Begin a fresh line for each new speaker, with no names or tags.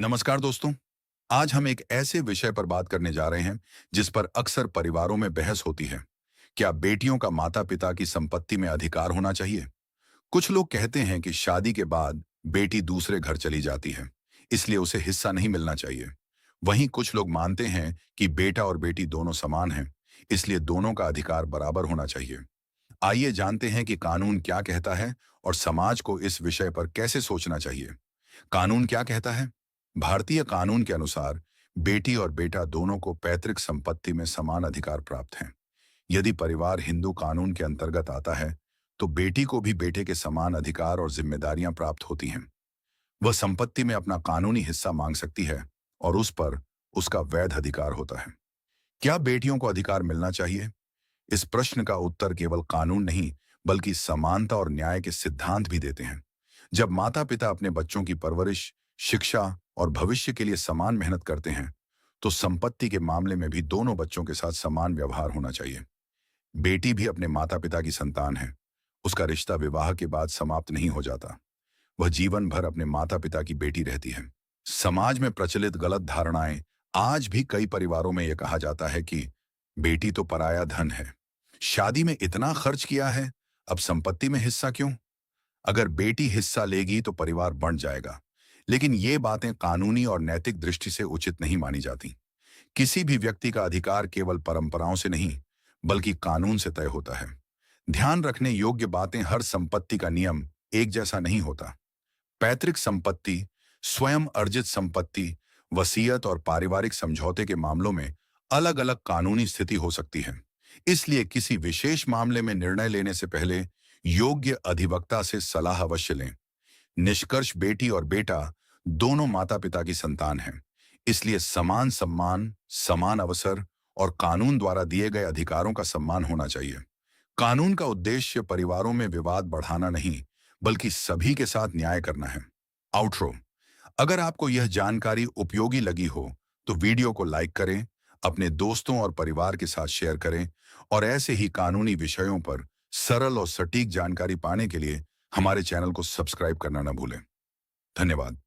नमस्कार दोस्तों। आज हम एक ऐसे विषय पर बात करने जा रहे हैं जिस पर अक्सर परिवारों में बहस होती है। क्या बेटियों का माता पिता की संपत्ति में अधिकार होना चाहिए? कुछ लोग कहते हैं कि शादी के बाद बेटी दूसरे घर चली जाती है, इसलिए उसे हिस्सा नहीं मिलना चाहिए। वहीं कुछ लोग मानते हैं कि बेटा और बेटी दोनों समान हैं, इसलिए दोनों का अधिकार बराबर होना चाहिए। आइए जानते हैं कि कानून क्या कहता है और समाज को इस विषय पर कैसे सोचना चाहिए। कानून क्या कहता है? भारतीय कानून के अनुसार बेटी और बेटा दोनों को पैतृक संपत्ति में समान अधिकार प्राप्त हैं। यदि परिवार हिंदू कानून के अंतर्गत आता है, तो बेटी को भी बेटे के समान अधिकार और जिम्मेदारियां प्राप्त होती हैं। वह संपत्ति में अपना कानूनी हिस्सा मांग सकती है और उस पर उसका वैध अधिकार होता है। क्या बेटियों को अधिकार मिलना चाहिए? इस प्रश्न का उत्तर केवल कानून नहीं, बल्कि समानता और न्याय के सिद्धांत भी देते हैं। जब माता पिता अपने बच्चों की परवरिश, शिक्षा और भविष्य के लिए समान मेहनत करते हैं, तो संपत्ति के मामले में भी दोनों बच्चों के साथ समान व्यवहार होना चाहिए। बेटी भी अपने माता पिता की संतान है। उसका रिश्ता विवाह के बाद समाप्त नहीं हो जाता। वह जीवन भर अपने माता पिता की बेटी रहती है। समाज में प्रचलित गलत धारणाएं, आज भी कई परिवारों में यह कहा जाता है कि बेटी तो पराया धन है, शादी में इतना खर्च किया है, अब संपत्ति में हिस्सा क्यों? अगर बेटी हिस्सा लेगी तो परिवार बढ़ जाएगा। लेकिन ये बातें कानूनी और नैतिक दृष्टि से उचित नहीं मानी जाती। किसी भी व्यक्ति का अधिकार केवल परंपराओं से नहीं, बल्कि कानून से तय होता है। ध्यान रखने योग्य बातें, हर संपत्ति का नियम एक जैसा नहीं होता। पैतृक संपत्ति, स्वयं अर्जित संपत्ति, वसीयत और पारिवारिक समझौते के मामलों में अलग अलग कानूनी स्थिति हो सकती है। इसलिए किसी विशेष मामले में निर्णय लेने से पहले योग्य अधिवक्ता से सलाह अवश्य लें। निष्कर्ष, बेटी और बेटा दोनों माता पिता की संतान हैं। इसलिए समान सम्मान, समान अवसर और कानून द्वारा दिए गए अधिकारों का सम्मान होना चाहिए। कानून का उद्देश्य परिवारों में विवाद बढ़ाना नहीं, बल्कि सभी के साथ न्याय करना है। आउटरो। अगर आपको यह जानकारी उपयोगी लगी हो, तो वीडियो को लाइक करें, अपने दोस्तों और परिवार के साथ शेयर करें और ऐसे ही कानूनी विषयों पर सरल और सटीक जानकारी पाने के लिए हमारे चैनल को सब्सक्राइब करना न भूलें। धन्यवाद।